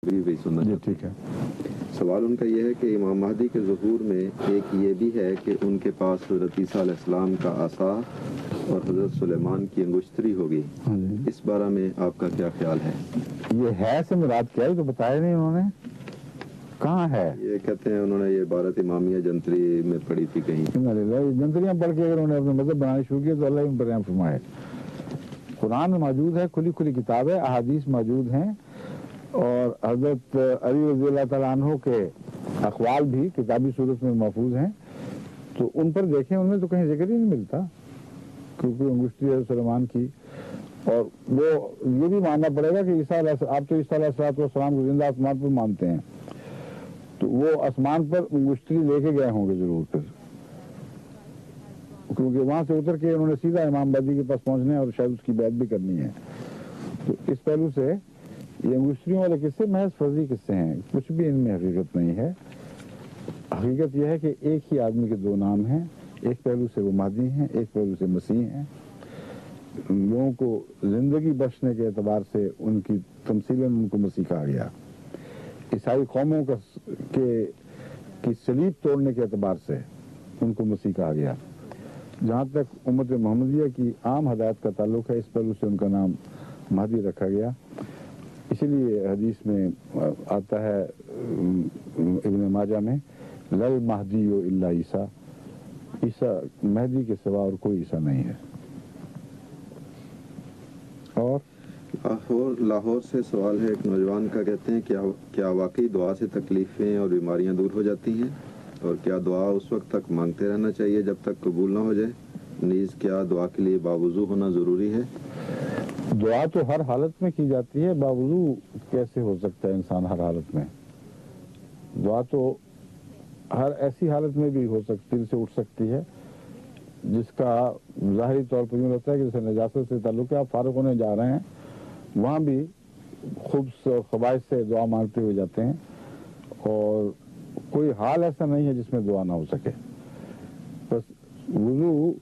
بھی سننا جی ٹھیک ہے. سوال ان کا یہ ہے کہ امام مہدی کے ظہور میں ایک یہ بھی ہے کہ ان کے پاس حضرت عیسیٰ علیہ السلام کا عصا اور حضرت سلیمان کی انگشتری ہوگی. اس بارے میں آپ کا کیا خیال ہے؟ یہ ہے سے مراد کیا ہے تو بتایا نہیں انہوں نے. کہاں ہے؟ یہ کہتے ہیں انہوں نے یہ عبارت امامیہ جنتری میں پڑھی تھی کہیں. جنتریاں پڑھ کے اگر انہوں نے اپنا مذہب بنانا شروع کیا تو اللہ ان پر رحم فرمائے. قرآن میں موجود ہے، کھلی کھلی کتاب ہے، احادیث موجود ہیں، اور حضرت علی رضی اللہ تعالیٰ عنہ کے اقوال بھی کتابی صورت میں محفوظ ہیں. تو ان پر دیکھیں، ان میں تو کہیں ذکر ہی نہیں ملتا کیونکہ انگشتری حضرت سلیمان کی. اور وہ یہ بھی ماننا پڑے گا کہ آپ تو عیسیٰ علیہ السلام کو زندہ آسمان پر مانتے ہیں، تو وہ آسمان پر انگشتری لے کے گئے ہوں گے ضرور پھر، کیونکہ وہاں سے اتر کے انہوں نے سیدھا امام مہدی کے پاس پہنچنا ہے اور شاید اس کی بیعت بھی کرنی ہے. تو اس پہلو سے یہ انگشتریوں والے قصے محض فرضی قصے ہیں، کچھ بھی ان میں حقیقت نہیں ہے. حقیقت یہ ہے کہ ایک ہی آدمی کے دو نام ہیں، ایک پہلو سے وہ مہدی ہیں، ایک پہلو سے مسیح ہیں. لوگوں کو زندگی بخشنے کے اعتبار سے ان کی تمثیلاً ان کو مسیح کہا گیا. عیسائی قوموں کی صلیب توڑنے کے اعتبار سے ان کو مسیح کہا گیا. جہاں تک امت محمدیہ کی عام ہدایت کا تعلق ہے، اس پہلو سے ان کا نام مہدی رکھا گیا. اسی لیے حدیث میں آتا ہے ابن ماجہ میں، لل مہدی الا عیسیٰ، عیسیٰ مہدی کے سوا اور کوئی عیسیٰ نہیں ہے. اور لاہور سے سوال ہے ایک نوجوان کا، کہتے ہیں کیا واقعی دعا سے تکلیفیں اور بیماریاں دور ہو جاتی ہیں، اور کیا دعا اس وقت تک مانگتے رہنا چاہیے جب تک قبول نہ ہو جائے؟ نیز کیا دعا کے لیے باوضو ہونا ضروری ہے؟ دعا تو ہر حالت میں کی جاتی ہے، باوضو کیسے ہو سکتا ہے انسان ہر حالت میں؟ دعا تو ہر ایسی حالت میں بھی ہو سکتی، دل سے اٹھ سکتی ہے جس کا ظاہری طور پر یوں لگتا ہے کہ جیسے نجاست سے تعلق ہے، آپ فارغ ہونے جا رہے ہیں، وہاں بھی خوب خواہش سے دعا مانگتے ہوئے جاتے ہیں، اور کوئی حال ایسا نہیں ہے جس میں دعا نہ ہو سکے. بس وضو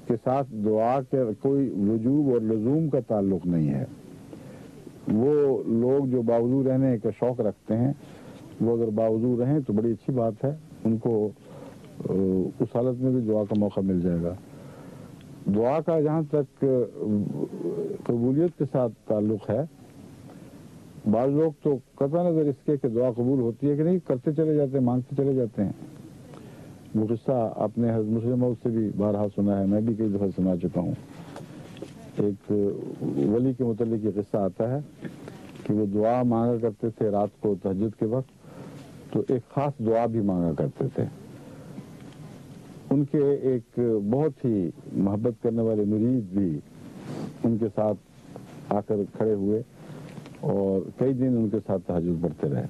کے ساتھ دعا کے کوئی وجوب اور لزوم کا تعلق نہیں ہے. وہ لوگ جو باوضو رہنے کا شوق رکھتے ہیں، وہ اگر باوضو رہیں تو بڑی اچھی بات ہے، ان کو اس حالت میں بھی دعا کا موقع مل جائے گا. دعا کا جہاں تک قبولیت کے ساتھ تعلق ہے، بعض لوگ تو قطع نظر اس کے کہ دعا قبول ہوتی ہے کہ نہیں کرتے چلے جاتے ہیں، مانگتے چلے جاتے ہیں. وہ قصہ آپ نے حضرت مسلم موعود سے بھی بارہا سنا ہے، میں بھی کئی دفعہ سنا چکا ہوں. ایک ولی کے متعلق یہ قصہ آتا ہے کہ وہ دعا مانگا کرتے تھے رات کو تہجد کے وقت، تو ایک خاص دعا بھی مانگا کرتے تھے. ان کے ایک بہت ہی محبت کرنے والے مرید بھی ان کے ساتھ آ کر کھڑے ہوئے اور کئی دن ان کے ساتھ تہجد پڑھتے رہے.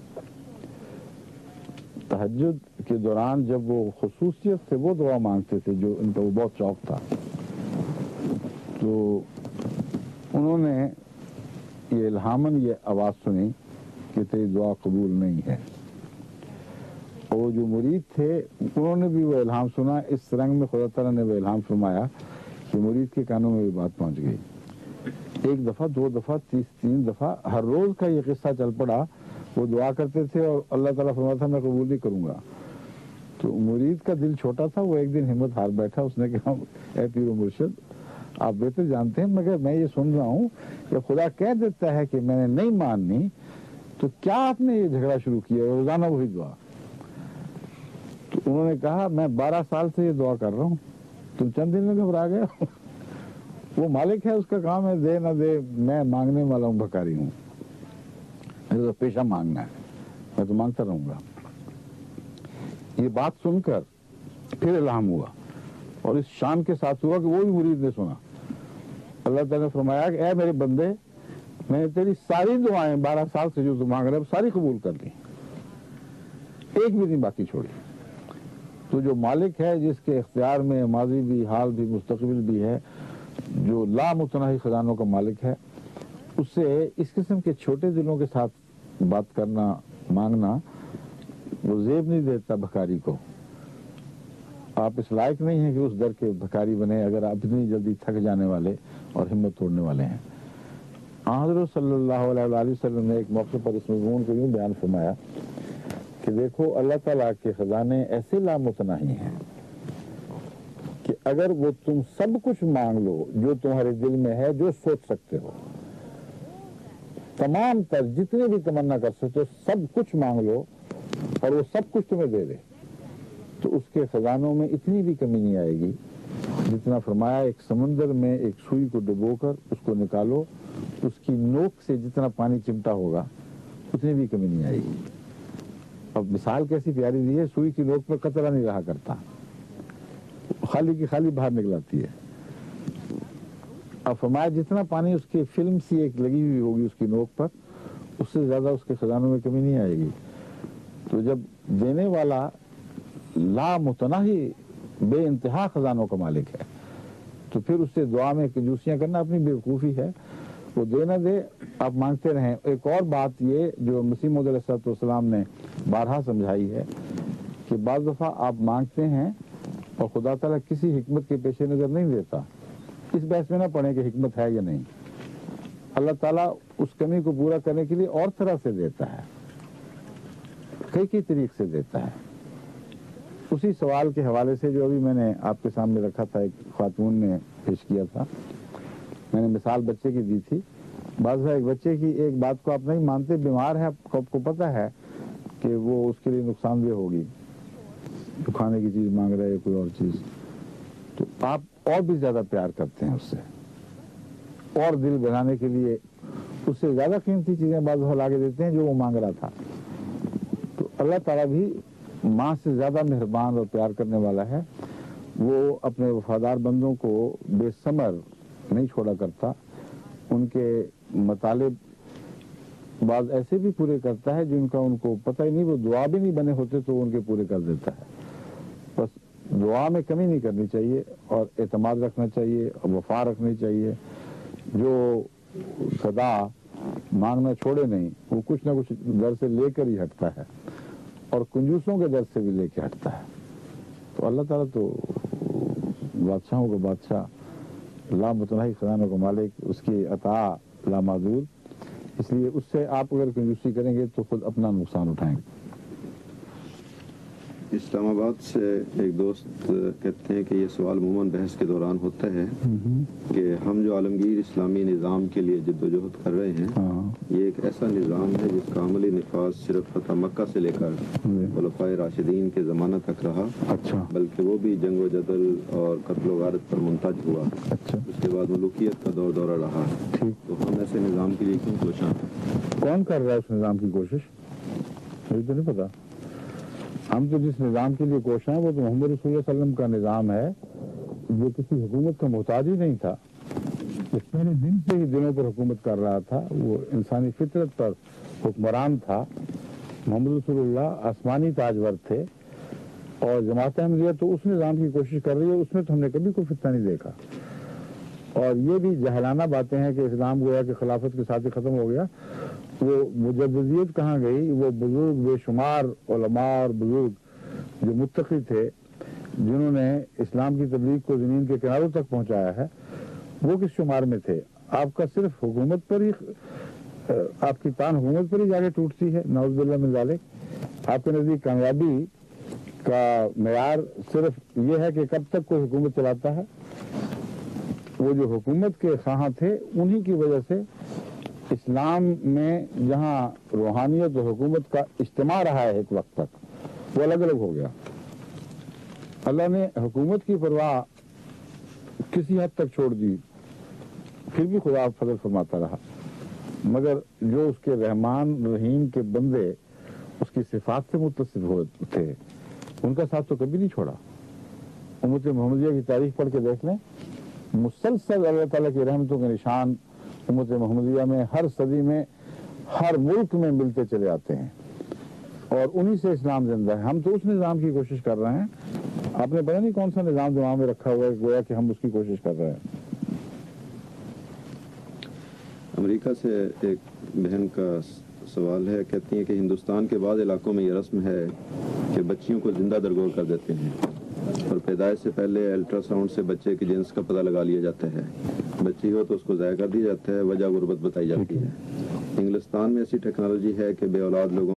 تہجد کے دوران جب وہ خصوصیت سے وہ دعا مانگتے تھے جو ان کا وہ بہت شوق تھا، تو انہوں نے یہ الہاماً یہ آواز سنی کہ تیری دعا قبول نہیں ہے. اور جو مرید تھے انہوں نے بھی وہ الہام سنا. اس رنگ میں خدا تعالیٰ نے وہ الہام فرمایا کہ مرید کے کانوں میں یہ بات پہنچ گئی. ایک دفعہ، دو دفعہ، تین دفعہ، ہر روز کا یہ قصہ چل پڑا. وہ دعا کرتے تھے اور اللہ تعالیٰ فرماتا تھا میں قبول نہیں کروں گا. تو مرید کا دل چھوٹا تھا، وہ ایک دن ہمت ہار بیٹھا. اس نے کہا اے پیر و مرشد، آپ بہتر جانتے ہیں مگر میں یہ سن رہا ہوں کہ خدا کہہ دیتا ہے کہ میں نے نہیں ماننی، تو کیا آپ نے یہ جھگڑا شروع کیا روزانہ وہی دعا؟ تو انہوں نے کہا میں 12 سال سے یہ دعا کر رہا ہوں، تم چند دن میں گھبرا گئے ہو. وہ مالک ہے، اس کا کام ہے دے نہ دے، میں مانگنے والا ہوں، بھکاری ہوں، میرا تو پیشہ مانگنا ہے، میں تو مانگتا رہوں گا. یہ بات سن کر پھر الہام ہوا، اور اس شان کے ساتھ ہوا کہ وہ بھی مرید نے سنا. اللہ تعالیٰ نے فرمایا کہ اے میرے بندے، میں نے تیری ساری دعائیں 12 سال سے جو تو مانگ رہے ساری قبول کر لی، ایک بھی نہیں باقی چھوڑی. تو جو مالک ہے، جس کے اختیار میں ماضی بھی، حال بھی، مستقبل بھی ہے، جو لامتناہی خزانوں کا مالک ہے، اس سے اس قسم کے چھوٹے دلوں کے ساتھ بات کرنا، مانگنا، وہ زیب نہیں دیتا بھکاری کو. آپ اس لائق نہیں ہیں کہ اس در کے بھکاری بنے اگر آپ اتنی جلدی تھک جانے والے اور ہمت توڑنے والے ہیں. حضرت صلی اللہ علیہ وسلم نے ایک موقع پر اس مضمون کو یوں بیان فرمایا کہ دیکھو اللہ تعالیٰ کے خزانے ایسے لامتناہی ہیں کہ اگر وہ تم سب کچھ مانگ لو جو تمہارے دل میں ہے، جو سوچ سکتے ہو، تمام تر جتنے بھی تمنا کر سکتے ہو سب کچھ مانگ لو اور وہ سب کچھ تمہیں دے دے، تو اس کے خزانوں میں اتنی بھی کمی نہیں آئے گی جتنا فرمایا ایک سمندر میں ایک سوئی کو ڈبو کر اس کو نکالو، اس کی نوک سے جتنا پانی چمٹا ہوگا اتنی بھی کمی نہیں آئے گی۔ اب مثال کیسی پیاری دی ہے، سوئی کی نوک پر قطرہ نہیں رہا کرتا، خالی کی خالی باہر نکلاتی ہے۔ اب فرمایا جتنا پانی اس کی فلم سی ایک لگی ہوئی ہوگی اس کی نوک پر، اس سے زیادہ اس کے خزانوں میں کمی نہیں آئے گی۔ تو جب دینے والا لامتناہی بے انتہا خزانوں کا مالک ہے تو پھر اس سے دعا میں کنجوسیاں کرنا اپنی بیوقوفی ہے۔ وہ دے نہ دے، آپ مانگتے رہیں۔ ایک اور بات یہ جو مسیح موعود علیہ السلام نے بارہا سمجھائی ہے کہ بعض دفعہ آپ مانگتے ہیں اور خدا تعالیٰ کسی حکمت کے پیش نظر نہیں دیتا، اس بحث میں نہ پڑھیں کہ حکمت ہے یا نہیں۔ اللہ تعالیٰ اس کمی کو پورا کرنے کے لیے اور طرح سے دیتا ہے، کئی طریق سے دیتا ہے۔ اسی سوال کے حوالے سے جو ابھی میں نے آپ کے سامنے رکھا تھا، ایک خاتون نے پیش کیا تھا، میں نے مثال بچے کی دی تھی۔ بعض ایک بچے کی ایک بات کو آپ نہیں مانتے، بیمار ہے، آپ کو پتہ ہے کہ وہ اس کے لیے نقصان دہ ہوگی، تو کھانے کی چیز مانگ رہے ہے کوئی اور چیز، تو آپ اور بھی زیادہ پیار کرتے ہیں اس سے، اور دل بہلانے کے لیے اس سے زیادہ قیمتی چیزیں بعض لا کے دیتے ہیں جو وہ مانگ رہا تھا۔ تو اللہ تعالیٰ بھی ماں سے زیادہ مہربان اور پیار کرنے والا ہے، وہ اپنے وفادار بندوں کو بے ثمر نہیں چھوڑا کرتا، ان کے مطالب بعض ایسے بھی پورے کرتا ہے جن کا ان کو پتہ ہی نہیں، وہ دعا بھی نہیں بنے ہوتے تو ان کے پورے کر دیتا ہے۔ بس دعا میں کمی نہیں کرنی چاہیے اور اعتماد رکھنا چاہیے اور وفا رکھنی چاہیے۔ جو سدا مانگنا چھوڑے نہیں، وہ کچھ نہ کچھ در سے لے کر ہی ہٹتا ہے، اور کنجوسوں کے در سے بھی لے کے ہٹتا ہے۔ تو اللہ تعالیٰ تو بادشاہوں کا بادشاہ، لامتناہی خزانوں کا مالک، اس کی عطا لامحدود، اس لیے اس سے آپ اگر کنجوسی کریں گے تو خود اپنا نقصان اٹھائیں گے۔ اسلام آباد سے ایک دوست کہتے ہیں کہ یہ سوال عموماً بحث کے دوران ہوتا ہے کہ ہم جو عالمگیر اسلامی نظام کے لیے جد و جہد کر رہے ہیں، یہ ایک ایسا نظام ہے جس کا عملی نفاذ صرف فتح مکہ سے لے کر خلفائے راشدین کے زمانہ تک رہا، بلکہ وہ بھی جنگ و جدل اور قتل و غارت پر منتج ہوا، اس کے بعد ملوکیت کا دورہ رہا۔ تو ہم ایسے نظام کے لیے کیوں کوشاں ہیں؟ کون کر رہا ہے اس نظام کی کوشش؟ مجھے تو نہیں پتا۔ ہم تو جس نظام کے لیے کوشاں ہیں وہ تو محمد رسول اللہ علیہ وسلم کا نظام ہے، جو کسی حکومت کا محتاج ہی نہیں تھا، اس پہلے دن سے ہی دنوں پر حکومت کر رہا تھا، وہ انسانی فطرت پر حکمران تھا۔ محمد رسول اللہ آسمانی تاجور تھے، اور جماعت احمدیہ تو اس نظام کی کوشش کر رہی ہے، اس میں تو ہم نے کبھی کوئی فتنہ نہیں دیکھا۔ اور یہ بھی جہلانہ باتیں ہیں کہ اسلام گویا کہ خلافت کے ساتھ ہی ختم ہو گیا۔ وہ مجددیت کہاں گئی؟ وہ بزرگ بے شمار علماء اور بزرگ جو متقی تھے، جنہوں نے اسلام کی تبلیغ کو زمین کے کناروں تک پہنچایا ہے، وہ کس شمار میں تھے؟ آپ کا صرف حکومت پر ہی، آپ کی تان حکومت پر ہی جا کے ٹوٹتی ہے، نعوذ باللہ من ذالک۔ آپ کے نزدیک کامیابی کا معیار صرف یہ ہے کہ کب تک کوئی حکومت چلاتا ہے؟ وہ جو حکومت کے خواہاں تھے، انہی کی وجہ سے اسلام میں جہاں روحانیت و حکومت کا اجتماع رہا ہے ایک وقت تک، وہ الگ الگ ہو گیا۔ اللہ نے حکومت کی پرواہ کسی حد تک چھوڑ دی، پھر بھی خدا فضل فرماتا رہا، مگر جو اس کے رحمان رحیم کے بندے اس کی صفات سے متصف ہوئے تھے، ان کا ساتھ تو کبھی نہیں چھوڑا۔ امت محمدیہ کی تاریخ پڑھ کے دیکھ لیں، مسلسل اللہ تعالیٰ کی رحمتوں کے نشان امت محمدیہ میں ہر صدی میں ہر ملک میں ملتے چلے آتے ہیں، اور انہی سے اسلام زندہ ہے۔ ہم تو اس نظام کی کوشش کر رہے ہیں، آپ نے پتہ نہیں کون سا نظام دماغ میں رکھا ہوا ہے، گویا کہ ہم اس کی کوشش کر رہے ہیں۔ امریکہ سے ایک بہن کا سوال ہے، کہتی ہیں کہ ہندوستان کے بعض علاقوں میں یہ رسم ہے کہ بچیوں کو زندہ درگور کر دیتے ہیں، اور پیدائش سے پہلے الٹرا ساؤنڈ سے بچے کی جنس کا پتہ لگا لیا جاتا ہے. بچی ہو تو اس کو ضائع کر دیا جاتا ہے, وجہ غربت بتائی جاتی ہے. انگلستان میں ایسی ٹیکنالوجی ہے کہ بے اولاد لوگوں